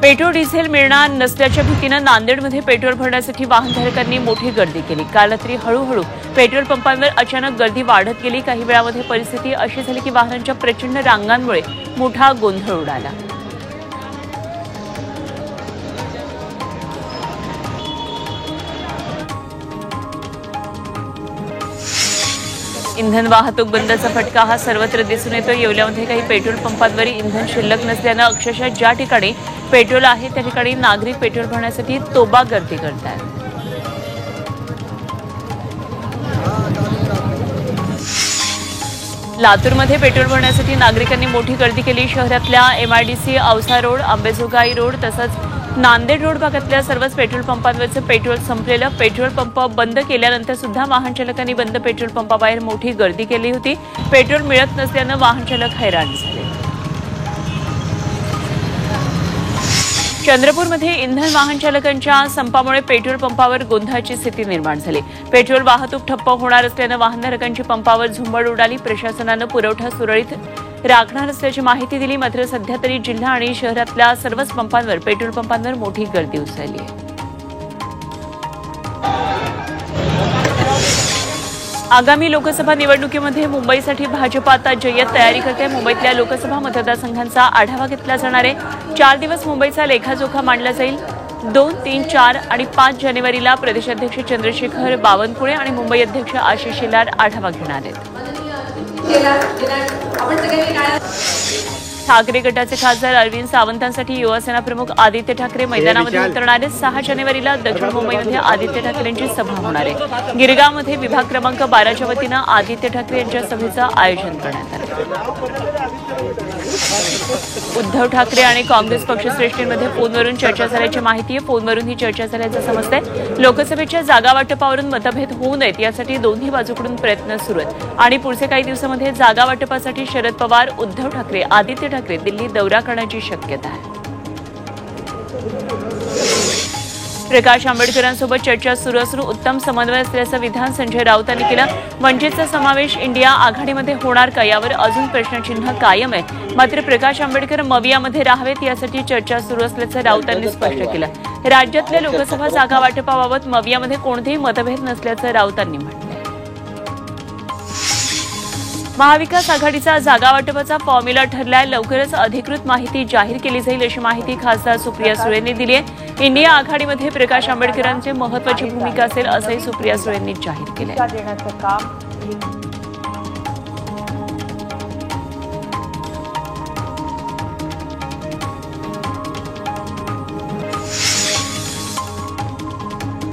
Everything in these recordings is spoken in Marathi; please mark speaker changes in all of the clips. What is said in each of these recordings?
Speaker 1: पेट्रोल डिझेल मिळणार नसल्याच्या भीतीने नांदेडमध्ये पेट्रोल भरण्यासाठी वाहनधारकांनी मोठी गर्दी केली। काल रात्री हळूहळू पेट्रोल पंपांवर अचानक गर्दी वाढत गेली। काही वेळामध्ये परिस्थिती अशी झाली की वाहनांच्या प्रचंड रांगांमुळे मोठा गोंधळ उडाला। इंधन वाहतूक बंदचा फटका हा सर्वत्र दिसून येतो। येवल्यामध्ये काही पेट्रोल पंपांवर इंधन शिल्लक नसल्याने अक्षरशः ज्या ठिकाणी पेट्रोल आहे त्या ठिकाणी नागरिक पेट्रोल भरण्यासाठी तोबा गर्दी करतात। लातूरमध्ये पेट्रोल भरण्यासाठी नागरिकांनी मोठी गर्दी केली। शहरातल्या MIDC Ausa road, Ambejogai road तसंच नांदेड रोड भागातल्या सर्वच पेट्रोल पंपांवरचं पेट्रोल संपलेलं। पेट्रोल पंप बंद केल्यानंतर सुद्धा वाहन चालकांनी बंद पेट्रोल पंपाबाहेर मोठी गर्दी केली होती। पेट्रोल मिळत नसल्याने वाहन चालक हैराण झाले। चंद्रपूरमध्ये इंधन वाहन चालकांच्या संपामुळे पेट्रोल पंपावर गोंधळाची स्थिती निर्माण झाली। पेट्रोल वाहतूक ठप्प होणार असल्याने वाहनधारकांची पंपावर झुंबड उडाली। प्रशासनानं पुरवठा सुरळीत राखणार असल्याची माहिती दिली। मात्र सध्या तरी जिल्हा आणि शहरातल्या सर्वच पंपांवर पेट्रोल पंपांवर मोठी गर्दी उसळली आहे। आगामी लोकसभा निवडणुकीमध्ये मुंबईसाठी भाजप आता जय्यत तयारी करते। मुंबईतल्या लोकसभा मतदारसंघांचा आढावा घेतला जाणार आहे। 4 दिवस मुंबईचा लेखाजोखा मांडला जाईल। 2, 3, 4 आणि 5 जानेवारीला प्रदेशाध्यक्ष चंद्रशेखर बावनकुळे आणि मुंबई अध्यक्ष आशिष शेलार आढावा घेणार आहेत। ठाकरे गटाचे खासदार अरविंद सावंतांसाठी युवासेना प्रमुख आदित्य ठाकरे मैदानामध्ये उतरणार आहेत। 6 जानेवारीला दक्षिण मुंबईमध्ये आदित्य ठाकरेंची सभा होणार आहे। गिरगावमध्ये विभाग क्रमांक 12च्या वतीनं आदित्य ठाकरे यांच्या सभेचं आयोजन करण्यात आलं। उद्धव ठाकरे आणि काँग्रेस पक्षश्रेष्ठींमध्ये फोनवरून चर्चा झाल्याची माहिती आहे। फोनवरून ही चर्चा झाल्याचं समजतंय। लोकसभेच्या जागा वाटपावरून मतभेद होऊ नयेत यासाठी दोन्ही बाजूकडून प्रयत्न सुरू आहेत आणि पुढच्या काही दिवसांमध्ये जागा वाटपासाठी शरद पवार, उद्धव ठाकरे, आदित्य ठाकरे दिल्ली दौरा करण्याची शक्यता आहे। प्रकाश आंबेडकरांसोबत चर्चा सुरू असून उत्तम समन्वय असल्याचं विधान संजय राऊतांनी केलं। वंचितचा समावेश इंडिया आघाडीमध्ये होणार का यावर अजून प्रश्नचिन्ह कायम आहे। मात्र प्रकाश आंबेडकर मवियामध्ये राहावेत यासाठी चर्चा सुरू असल्याचं राऊतांनी स्पष्ट केलं। राज्यातल्या लोकसभा जागा वाटपाबाबत मवियामध्ये कोणतेही मतभेद नसल्याचं राऊतांनी म्हटलं। महाविकास आघाडीचा जागा वाटपाचा फॉर्म्युला ठरलाय। लवकरच अधिकृत माहिती जाहीर केली जाईल अशी माहिती खासदार सुप्रिया सुळेंनी दिली आहे। इंडिया आघाडीमध्ये प्रकाश आंबेडकरांची महत्त्वाची भूमिका असेल असंही सुप्रिया सुळेंनी जाहीर केलं।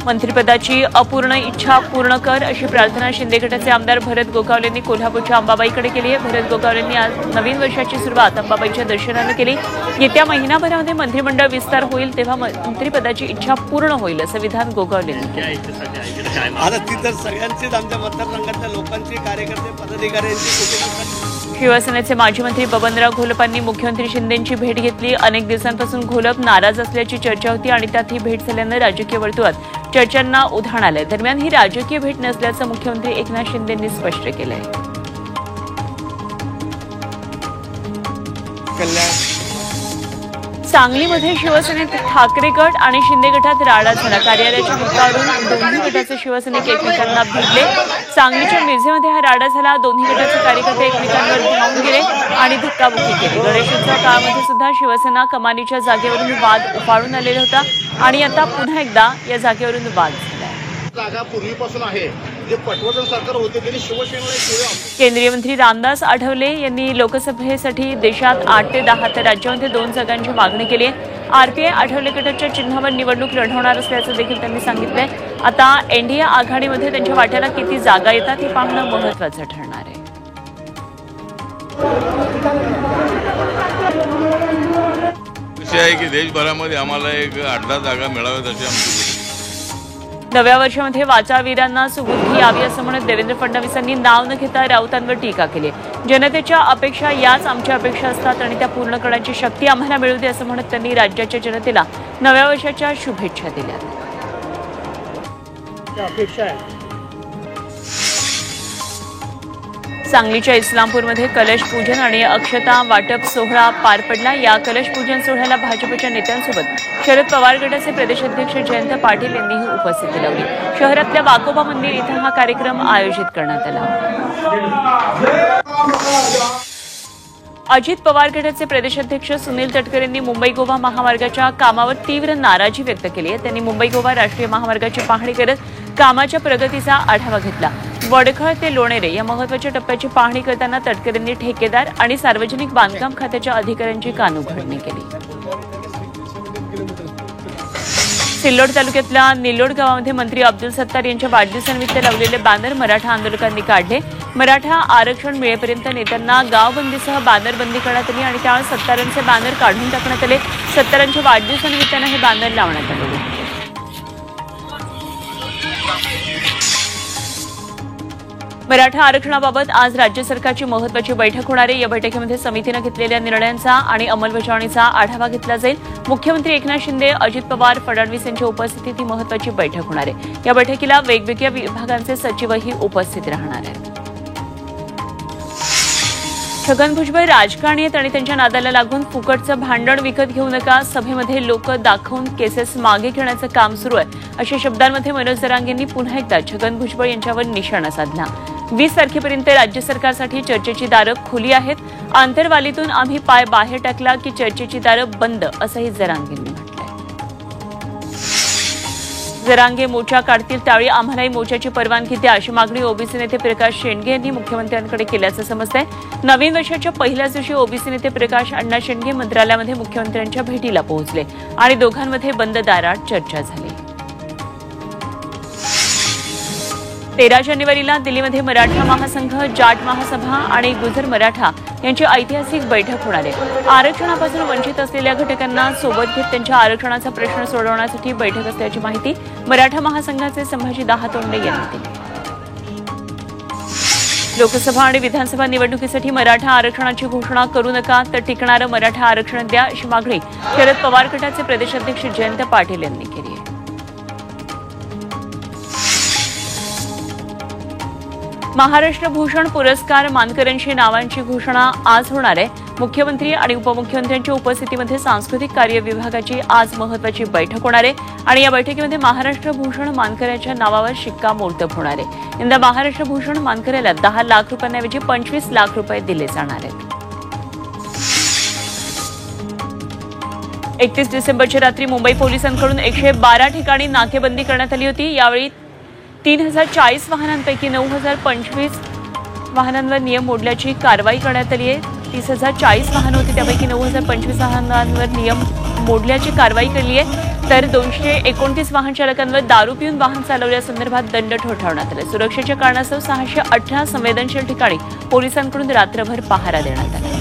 Speaker 1: मंत्रिपदाची अपूर्ण इच्छा पूर्ण कर अशी प्रार्थना शिंदे गटाचे आमदार भरत गोगावलेंनी कोल्हापूरच्या अंबाबाईकडे केली आहे। भरत गोगावलेंनी आज नवीन वर्षाची सुरुवात अंबाबाईच्या दर्शनानं केली। येत्या महिनाभरामध्ये मंत्रिमंडळ विस्तार होईल तेव्हा मंत्रिपदाची इच्छा पूर्ण होईल असं विधान गोगावलेंनी केलं।
Speaker 2: आता ती तर सगळ्यांचीच आमच्या मतदारसंघातल्या लोकांची, कार्यकर्ते, पदाधिकाऱ्यांची।
Speaker 1: शिवसेनेचे माजी मंत्री बबनराव घोलपांनी मुख्यमंत्री शिंदेंची भेट घेतली। अनेक दिवसांपासून घोलप नाराज असल्याची चर्चा होती आणि त्यात ही भेट झाल्यानं राजकीय वर्तुळात चर्चांना उधाण आलंय। दरम्यान ही राजकीय भेट नसल्याचं मुख्यमंत्री एकनाथ शिंदेंनी स्पष्ट केलंय। सांगलीमध्ये शिवसेनेत ठाकरे गट आणि शिंदे गटात राडा झाला। कार्यालयाच्या मुद्द्यावरून दोन्ही गटाचे शिवसैनिक एकमेकांना भिडले। सांगलीच्या मिरजेमध्ये हा राडा झाला। दोन्ही गटाचे कार्यकर्ते एकमेकांवर धावून गेले आणि धक्काबुक्की केली। गणेशोत्सव काळामध्ये सुद्धा शिवसेना कमानीच्या जागेवरून वाद उफाळून आलेला होता आणि आता पुन्हा एकदा या जागेवरून वाद झाला।
Speaker 3: जागा पूर्वीपासून आहे जे पटवर्धन सरकार होते त्यांनी शिवसेनेला
Speaker 1: केंद्रीय मंत्री रामदास आठवले यांनी लोकसभेसाठी देशात 8 ते 10 तर राज्यामध्ये 2 जागांची मागणी केली आहे। RPI आठवले गटाच्या चिन्हावर निवडणूक लढवणार असल्याचं देखील त्यांनी सांगितलंय। आता NDA आघाडीमध्ये त्यांच्या वाट्याला किती जागा येतात हे पाहणं महत्त्वाचं ठरणार आहे।
Speaker 4: कसे आहे की देशभरामध्ये आम्हाला एक 8-10 जागा मिळाव्यात अशी आमची।
Speaker 1: नव्या वर्षामध्ये वाचावीरांना सुबुद्धी यावी असं म्हणत देवेंद्र फडणवीसांनी नाव न घेता राऊतांवर टीका केली। जनतेच्या अपेक्षा याच आमच्या अपेक्षा असतात आणि त्या पूर्ण करण्याची शक्ती आम्हाला मिळू दे असं म्हणत त्यांनी राज्याच्या जनतेला नव्या वर्षाच्या शुभेच्छा दिल्या। सांगलीच्या इस्लामपूरमध्ये कलश पूजन आणि अक्षता वाटप सोहळा पार पडला। या कलश पूजन सोहळ्याला भाजपच्या नेत्यांसोबत शरद पवार गटाचे प्रदेशाध्यक्ष जयंत पाटील यांनीही उपस्थिती लावली। शहरातल्या वाकोबा मंदिर इथं हा कार्यक्रम आयोजित करण्यात आला। अजित पवार गटाचे प्रदेशाध्यक्ष सुनील तटकरे यांनी मुंबई गोवा महामार्गाच्या कामावर तीव्र नाराजी व्यक्त केली आहे। त्यांनी मुंबई गोवा राष्ट्रीय महामार्गाची पाहणी करत कामाच्या प्रगतीचा आढावा घेतला। वडखळ ते लोणेरे या महत्त्वाच्या टप्प्याची पाहणी करताना तटकरेंनी ठेकेदार आणि सार्वजनिक बांधकाम खात्याच्या अधिकाऱ्यांची कानउघडणी केली। सिल्लोड तालुक्यातल्या निलोड गावामध्ये मंत्री अब्दुल सत्तार यांच्या वाढदिवसानिमित्त लावलेले बॅनर मराठा आंदोलकांनी काढले। मराठा आरक्षण मिळेपर्यंत नेत्यांना गावबंदीसह बॅनरबंदी करण्यात आली आणि त्यावेळी सत्तारांचे बॅनर काढून टाकण्यात आले। सत्तारांच्या वाढदिवसानिमित्तानं हे बॅनर लावण्यात आले। मराठा आरक्षणाबाबत आज राज्य सरकारची महत्त्वाची बैठक होणार आहे। या बैठकीमध्ये समितीने घेतलेल्या निर्णयांचा आणि अंमलबजावणीचा आढावा घेतला जाईल। मुख्यमंत्री एकनाथ शिंदे, अजित पवार, फडणवीस यांच्या उपस्थितीत ही महत्त्वाची बैठक होणार आहे। या बैठकीला वेगवेगळ्या विभागांचे सचिवही उपस्थित राहणार आहेत। छगन भुजबळ राजकारणी आहेत आणि त्यांच्या नादाला लागून फुकटचं भांडण विकत घेऊ नका, सभेमध्ये लोक दाखवून केसेस मागे घेण्याचं काम सुरू आहे, अशा शब्दांमध्ये मनोज जरांगेंनी पुन्हा एकदा छगन भुजबळ यांच्यावर निशाणा साधला। 20 तारखेपर्यंत राज्य सरकारसाठी चर्चेची दारं खुली आहेत। आंतरवालीतून आम्ही पाय बाहेर टाकला की चर्चेची दारं बंद, असंही जरांगेंनी म्हटलंय। जरांगे मोर्चा काढतील त्यावेळी आम्हालाही मोर्चाची परवानगी द्या, अशी मागणी ओबीसी नेते प्रकाश शेंडगे यांनी मुख्यमंत्र्यांकडे केल्याचं समजतंय। नवीन वर्षाच्या पहिल्याच दिवशी ओबीसी नेते प्रकाश अण्णा शेंडगे मंत्रालयामध्ये मुख्यमंत्र्यांच्या भेटीला पोहोचले आणि दोघांमध्ये बंद दारात चर्चा झाली। 13 जानेवारीला दिल्लीमध्ये मराठा महासंघ, जाट महासभा आणि गुजर मराठा यांची ऐतिहासिक बैठक होणार आहे। आरक्षणापासून वंचित असलेल्या घटकांना सोबत घेत त्यांच्या आरक्षणाचा प्रश्न सोडवण्यासाठी बैठक असल्याची माहिती मराठा महासंघाचे संभाजी दहातोंडे यांनी दिली। लोकसभा आणि विधानसभा निवडणुकीसाठी मराठा आरक्षणाची घोषणा करू नका, तर टिकणारं मराठा आरक्षण द्या, अशी मागणी शरद पवार गटाचे प्रदेशाध्यक्ष जयंत पाटील यांनी केली आहे। महाराष्ट्र भूषण पुरस्कार मानकऱ्यांची नावांची घोषणा आज होणार आहे। मुख्यमंत्री आणि उपमुख्यमंत्र्यांच्या उपस्थितीमध्ये सांस्कृतिक कार्य विभागाची आज महत्त्वाची बैठक होणार आहे आणि या बैठकीमध्ये महाराष्ट्र भूषण मानकऱ्याच्या नावावर शिक्कामोर्तब होणार आहे। यंदा महाराष्ट्र भूषण मानकऱ्याला 10 लाख रुपयांऐवजी 25 लाख रुपये दिले जाणार आहेत। 31 डिसेंबरच्या रात्री मुंबई पोलिसांकडून 112 ठिकाणी नाकेबंदी करण्यात आली होती। यावेळी 3040 वाहनांपैकी 9025 वाहनांवर नियम मोडल्याची कारवाई करण्यात आली आहे। 30,040 वाहनं होती, त्यापैकी 9025 वाहनांवर नियम मोडल्याची कारवाई केली आहे, तर 229 वाहन चालकांवर दारू पिऊन वाहन चालवल्यासंदर्भात दंड ठोठावण्यात आला। सुरक्षेच्या कारणास्तव 618 संवेदनशील ठिकाणी पोलिसांकडून रात्रभर पहारा देण्यात आला।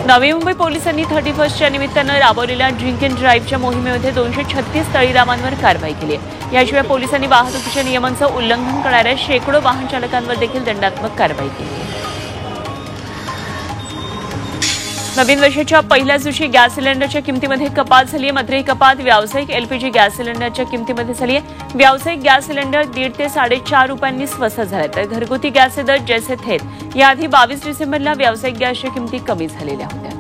Speaker 1: नवी मुंबई पोलिसांनी 31च्या निमित्तानं राबवलेल्या ड्रिंक अँड ड्राईव्हच्या मोहिमेमध्ये 236 तळीरामांवर कारवाई केली आहे। याशिवाय पोलिसांनी वाहतुकीच्या नियमांचं उल्लंघन करणाऱ्या शेकडो वाहन चालकांवर देखील दंडात्मक कारवाई केली आहे। नवीन वर्षाच्या पहिल्याच दिवशी गॅस सिलेंडरच्या किमतीमध्ये कपात झाली आहे, मात्र ही कपात व्यावसायिक एलपीजी गॅस सिलेंडरच्या किमतीमध्ये झाली आहे। व्यावसायिक गॅस सिलेंडर 1.5 ते 4.5 रुपयांनी स्वस्त झाले, तर घरगुती गॅसचे दर जैसे थे याआधी 22 डिसेंबरला व्यावसायिक गॅसच्या किमती कमी झालेल्या होत्या।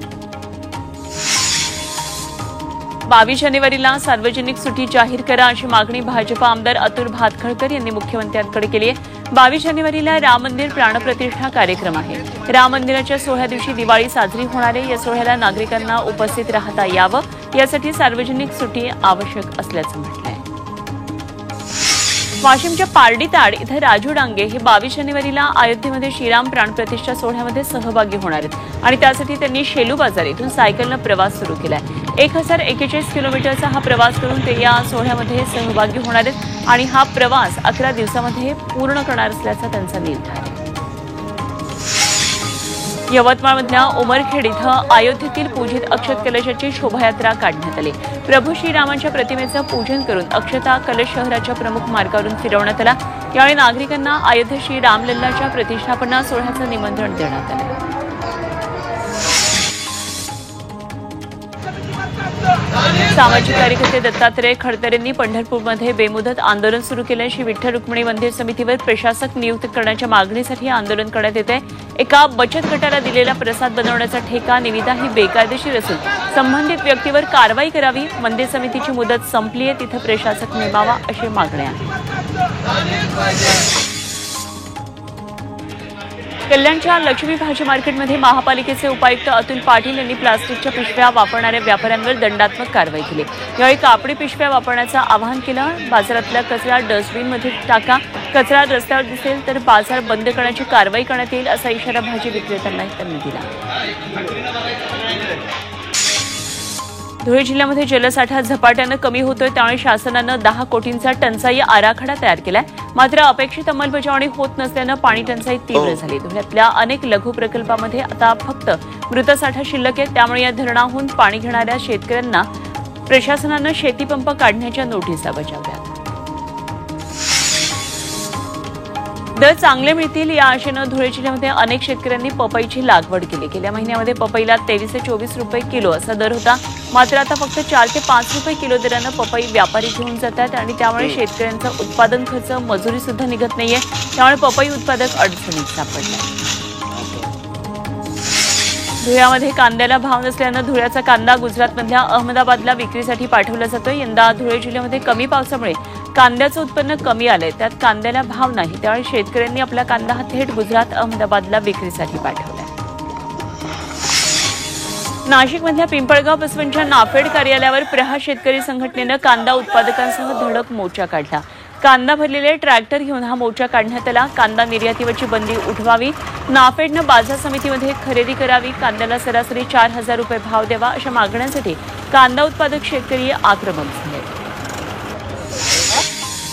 Speaker 1: 22 जानेवारीला सार्वजनिक सुट्टी जाहीर करा, अशी मागणी भाजपा आमदार अतुल भातखळकर यांनी मुख्यमंत्र्यांकडे केली आहे। 22 जानेवारीला राम मंदिर प्राणप्रतिष्ठा कार्यक्रम आहे। राम मंदिराच्या सोहळ्या दिवशी दिवाळी साजरी होणार आहे। या सोहळ्याला नागरिकांना उपस्थित राहता यावं, यासाठी सार्वजनिक सुट्टी आवश्यक असल्याचं म्हटलंय। वाशिमच्या पारडीताड इथं राजू डांगे हे 22 जानेवारीला अयोध्येमध्ये श्रीराम प्राणप्रतिष्ठा सोहळ्यामध्ये सहभागी होणार आहेत आणि त्यासाठी त्यांनी शेलू बाजार इथून सायकलनं प्रवास सुरू केलाय। 1041 किलोमीटरचा हा प्रवास करून ते या सोहळ्यामध्ये सहभागी होणार आहेत आणि हा प्रवास 11 दिवसामध्ये पूर्ण करणार असल्याचा त्यांचा निर्धार आहे। यवतमाळमधल्या उमरखेड इथं अयोध्येतील पूजित अक्षत कलशाची शोभायात्रा काढण्यात आली। प्रभू श्रीरामांच्या प्रतिमेचं पूजन करून अक्षता कलश शहराच्या प्रमुख मार्गावरून फिरवण्यात आला। यावेळी नागरिकांना अयोध्ये श्री रामलल्लाच्या प्रतिष्ठापना सोहळ्याचं निमंत्रण देण्यात आलं। सामाजिक कार्यकर्ते दत्तात्रय खडतरेंनी पंढरपूरमध्ये बेमुदत आंदोलन सुरू केलं. श्री विठ्ठल रुक्मिणी मंदिर समितीवर प्रशासक नियुक्त करण्याच्या मागणीसाठी आंदोलन करण्यात येत आहे. एका बचत गटाला दिलेला प्रसाद बनवण्याचा ठेका निविदा ही बेकायदेशीर असून संबंधित व्यक्तीवर कारवाई करावी. मंदिर समितीची मुदत संपली आहे, तिथं प्रशासक नेमावा अशी मागणी आहे. कल्याणच्या लक्ष्मी भाजी मार्केटमध्ये महापालिकेचे उपायुक्त अतुल पाटील यांनी प्लास्टिकच्या पिशव्या वापरणाऱ्या व्यापाऱ्यांवर दंडात्मक कारवाई केली. यावेळी कापडी पिशव्या वापरण्याचं आवाहन केलं. बाजारातला कचरा डस्टबिनमध्ये टाका, कचरा रस्त्यावर दिसेल तर बाजार बंद करण्याची कारवाई करण्यात येईल असा इशारा भाजी विक्रेत्यांना त्यांनी दिला. धुळे जिल्ह्यामध्ये जलसाठा झपाट्यानं कमी होतोय, त्यामुळे शासनानं 10 कोटींचा टंचाई आराखडा तयार केलाय. मात्र अपेक्षित अंमलबजावणी होत नसल्यानं पाणी टंचाई तीव्र झाली. धुळ्यातल्या अनेक लघु प्रकल्पामध्ये आता फक्त मृतसाठा शिल्लक आहे. त्यामुळे या धरणाहून पाणी घेणाऱ्या शेतकऱ्यांना प्रशासनानं शेतीपंप काढण्याच्या नोटिसा बजावल्या. दर चांगले मिळतील या आशेनं धुळे जिल्ह्यामध्ये अनेक शेतकऱ्यांनी पपईची लागवड केली. गेल्या महिन्यामध्ये पपईला 23 ते 24 रुपये किलो असा दर होता. मात्र आता फक्त 4 ते 5 रुपये किलो दरानं पपई व्यापारी घेऊन जातात आणि त्यामुळे शेतकऱ्यांचा उत्पादन खर्च मजुरी सुद्धा निघत नाहीये. त्यामुळे पपई उत्पादक अडचणीत सापडले. धुळ्यामध्ये कांद्याला भाव नसल्यानं धुळ्याचा कांदा गुजरातमधल्या अहमदाबादला विक्रीसाठी पाठवला जातोय. यंदा धुळे जिल्ह्यामध्ये कमी पावसामुळे कांद्याचं उत्पन्न कमी आलंय, त्यात कांद्याला भाव नाही. त्यामुळे शेतकऱ्यांनी आपला कांदा हा थेट गुजरात अहमदाबादला विक्रीसाठी पाठवलाय. नाशिकमधल्या पिंपळगाव बसवंतच्या नाफेड कार्यालयावर प्रहार शेतकरी संघटनेनं कांदा उत्पादकांसह धडक मोर्चा काढला. कांदा भरलेले ट्रॅक्टर घेऊन हा मोर्चा काढण्यात आला. कांदा निर्यातीवरची बंदी उठवावी, नाफेडनं बाजार समितीमध्ये खरेदी करावी, कांद्याला सरासरी 4,000 रुपये भाव द्यावा अशा मागण्यांसाठी कांदा उत्पादक शेतकरी आक्रमक झाले.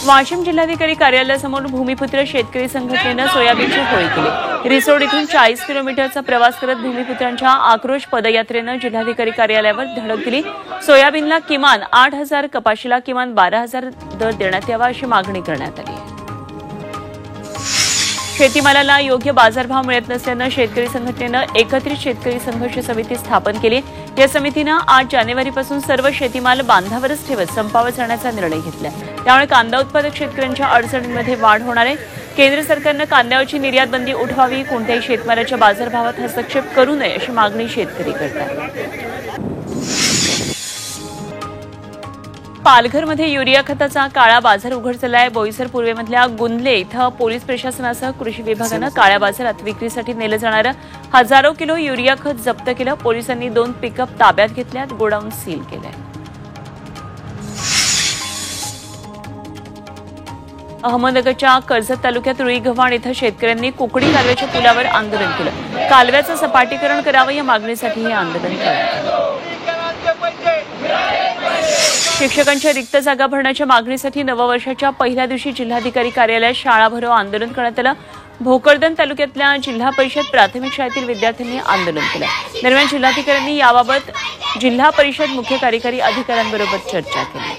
Speaker 1: वाशिम जिल्हाधिकारी कार्यालयासमोर भूमिपुत्र शेतकरी संघटनेनं सोयाबीनची होळी केली. रिसोड इथून 40 किलोमीटरचा प्रवास करत भूमिपुत्रांच्या आक्रोश पदयात्रेनं जिल्हाधिकारी कार्यालयावर धडक दिली. सोयाबीनला किमान 8,000, कपाशीला किमान 12,000 दर देण्यात यावा अशी मागणी करण्यात आली. शेतीमालाला योग्य बाजारभाव मिळत नसल्यानं शेतकरी संघटनेनं एकत्रित शेतकरी संघर्ष समिती स्थापन केली. या समितीनं 8 जानेवारीपासून सर्व शेतीमाल बांधावरच ठेवत संपावर जाण्याचा निर्णय घेतला. त्यामुळे कांदा उत्पादक शेतकऱ्यांच्या अडचणींमध्ये वाढ होणार आहे. केंद्र सरकारनं कांद्यावरची निर्यात बंदी उठवावी, कोणत्याही शेतमालाच्या बाजारभावात हस्तक्षेप करू नये अशी मागणी शेतकरी करतात. पालघरमध्ये युरिया खताचा काळा बाजार उघड झालाय. बोईसर पूर्वेमधल्या गुंदले इथं पोलीस प्रशासनासह कृषी विभागानं काळ्या बाजारात विक्रीसाठी नेलं जाणारं हजारो किलो युरिया खत जप्त केलं. पोलिसांनी 2 पिकअप ताब्यात घेतल्यात, गोडाऊन सील केलंय. अहमदनगरच्या कर्जत तालुक्यात रुईगव्हाण इथं शेतकऱ्यांनी कुकडी कालव्याच्या पुलावर आंदोलन केलं. कालव्याचं सपाटीकरण करावं या मागणीसाठी हे आंदोलन करण्यात आलं. शिक्षकांच्या रिक्त जागा भरण्याच्या मागणीसाठी नववर्षाच्या पहिल्या दिवशी जिल्हाधिकारी कार्यालयात शाळा भरो आंदोलन करण्यात आलं. भोकरदन तालुक्यातल्या जिल्हा परिषद प्राथमिक शाळेतील विद्यार्थ्यांनी आंदोलन केलं. दरम्यान जिल्हाधिकाऱ्यांनी याबाबत जिल्हा परिषद मुख्य कार्यकारी अधिकाऱ्यांबरोबर चर्चा केली.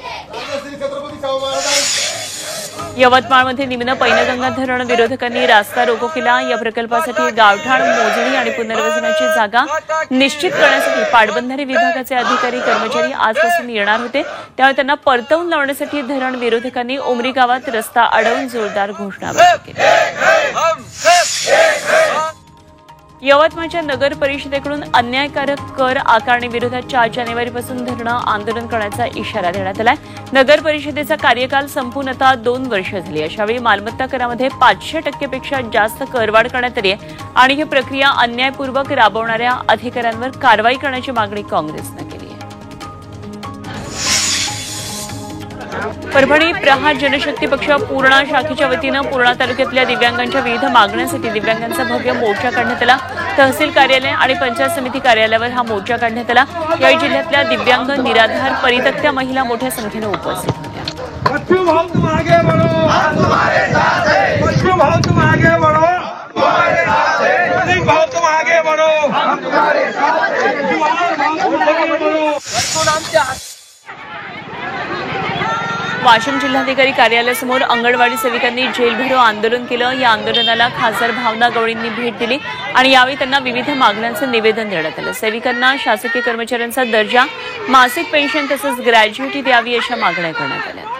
Speaker 1: यवतमाळमध्ये निम्न पैनगंगा धरण विरोधकांनी रास्ता रोको केला. या प्रकल्पासाठी गावठाण मोजणी आणि पुनर्वसनाची जागा निश्चित करण्यासाठी पाटबंधारे विभागाचे अधिकारी कर्मचारी आजपासून येणार होते. त्यामुळे त्यांना परतवून लावण्यासाठी धरण विरोधकांनी उमरी गावात रस्ता अडवून जोरदार घोषणाबाजी केली. यवतमाळच्या नगर परिषदेकडून अन्यायकारक कर आकारणी विरोधात 4 जानेवारीपासून धरणं आंदोलन करण्याचा इशारा देण्यात आलाय. नगर परिषदेचा कार्यकाल संपून आता 2 वर्ष झाली. अशावेळी मालमत्ता करामध्ये 500% पेक्षा जास्त करवाढ करण्यात आली आहे आणि ही प्रक्रिया अन्यायपूर्वक राबवणाऱ्या अधिकाऱ्यांवर कारवाई करण्याची मागणी काँग्रेसनं केली आहे. परभणी प्रहार जनशक्ती पक्ष पूर्णा शाखेच्या वतीनं पूर्णा तालुक्यातल्या दिव्यांगांच्या विविध मागण्यांसाठी दिव्यांगांचा भव्य मोर्चा काढण्यात आला. तहसील कार्यालय आणि पंचायत समिती कार्यालयावर हा मोर्चा काढण्यात आला. यावेळी जिल्ह्यातल्या दिव्यांग, निराधार, परित्यक्त्या महिला मोठ्या संख्येनं उपस्थित होत्या. वाशिम जिल्हाधिकारी कार्यालयासमोर अंगणवाडी सेविकांनी जेलभरो आंदोलन केलं. या आंदोलनाला खासदार भावना गवळींनी भेट दिली आणि यावेळी त्यांना विविध मागण्यांचं निवेदन देण्यात आलं. सेविकांना शासकीय कर्मचाऱ्यांचा दर्जा, मासिक पेन्शन तसंच ग्रॅज्युइटी द्यावी अशा मागण्या करण्यात आल्या.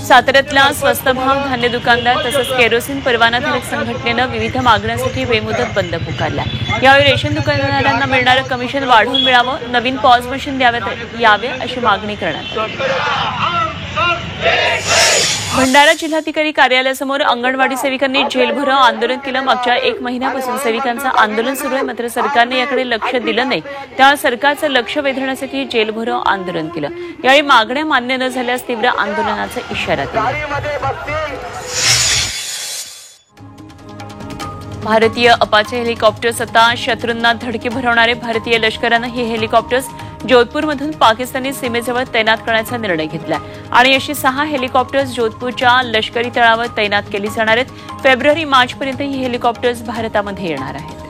Speaker 1: साताऱ्यातल्या स्वस्त भाव धान्य दुकानदार तसंच केरोसिन परवानाधारक संघटनेनं विविध मागण्यांसाठी बेमुदत बंद पुकारला. यावेळी रेशन दुकानदारांना मिळणारं कमिशन वाढवून मिळावं, नवीन पॉज मशीन यावे अशी मागणी करण्यात आली. भंडारा जिल्हाधिकारी कार्यालयासमोर अंगणवाडी सेविकांनी जेलभरो आंदोलन केलं. मागच्या 1 महिन्यापासून सेविकांचं आंदोलन सुरू आहे, मात्र सरकारने याकडे लक्ष दिलं नाही. त्यामुळे सरकारचं लक्ष वेधण्यासाठी जेलभरो आंदोलन केलं. यावेळी मागण्या मान्य न झाल्यास तीव्र आंदोलनाचा इशारा दिला. भारतीय अपाचे हेलिकॉप्टर्स आता शत्रूंना धडकी भरवणारे. भारतीय लष्करानं ही हेलिकॉप्टर्स जोधपूरमधून पाकिस्तानी सीमेजवळ तैनात करण्याचा निर्णय घेतला आणि अशी 6 हेलिकॉप्टर्स जोधपूरच्या लष्करी तळावर तैनात केली जाणार आहेत. फेब्रुवारी-मार्चपर्यंत ही हेलिकॉप्टर्स भारतामध्ये येणार आहेत.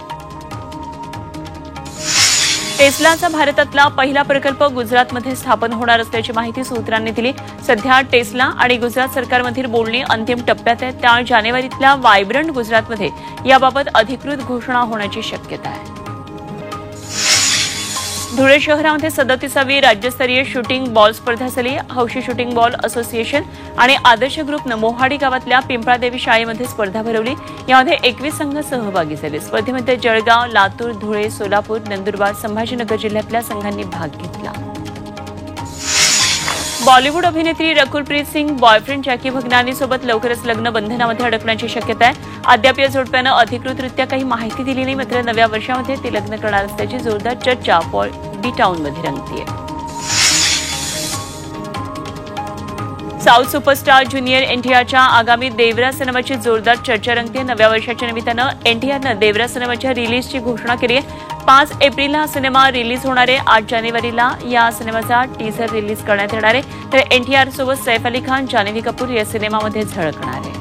Speaker 1: टेस्लाचा भारतातला पहिला प्रकल्प गुजरातमध्ये स्थापन होणार असल्याची माहिती सूत्रांनी दिली. सध्या टेस्ला आणि गुजरात सरकारमधील बोलणी अंतिम टप्प्यात आहेत. त्यामुळे जानेवारीतल्या वायब्रंट गुजरातमध्ये याबाबत अधिकृत घोषणा होण्याची शक्यता आहे. धुळे शहरामध्ये 37वी राज्यस्तरीय शूटिंग बॉल स्पर्धा झाली. हौशी शूटिंग बॉल असोसिएशन आणि आदर्श ग्रुपनं मोहाडी गावातल्या पिंपळादेवी शाळेमध्ये स्पर्धा भरवली. यामध्ये 21 संघ सहभागी झाले. स्पर्धेमध्ये जळगाव, लातूर, धुळे, सोलापूर, नंदुरबार, संभाजीनगर जिल्ह्यातल्या संघांनी भाग घेतला. बॉलिवूड अभिनेत्री रकुलप्रीत सिंग बॉयफ्रेंड जॅकी भगनानीसोबत लवकरच लग्न बंधनामध्ये अडकण्याची शक्यता आहे. अद्याप या जोडप्यानं अधिकृतरित्या काही माहिती दिली नाही, मात्र नव्या वर्षामध्ये ती लग्न करणार असल्याची जोरदार चर्चा बी टाउनमध्ये रंगतीये. साऊथ सुपरस्टार ज्युनियर एनटीआरच्या आगामी देवरा सिनेमाची जोरदार चर्चा रंगते. नव्या वर्षाच्या निमित्तानं एनटीआरनं देवरा सिनेमाच्या रिलीजची घोषणा केली आहे. 5 एप्रिलला हा सिनेमा रिलीज होणार आहे. 8 जानेवारीला या सिनेमाचा टीझर रिलीज करण्यात येणार आहे. तर एनटीआर सोबत सैफ अली खान, जान्हवी कपूर या सिनेमामध्ये झळकणार आहे.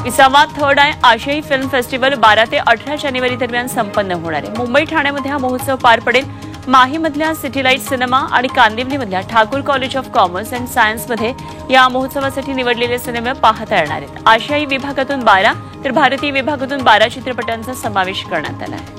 Speaker 1: 20वा थर्ड आय आशियाई फिल्म फेस्टिवल 12 ते 18 जानेवारी दरम्यान संपन्न होणार आहे. मुंबई ठाण्यामध्ये हा महोत्सव पार पडेल. माहीमधल्या सिटी लाईट सिनेमा आणि कांदिवलीमधल्या Thakur college of commerce and सायन्समध्ये या महोत्सवासाठी निवडलेले सिनेमे पाहता येणार आहेत. आशियाई विभागातून 12 तर भारतीय विभागातून 12 चित्रपटांचा समावेश करण्यात आला आहे.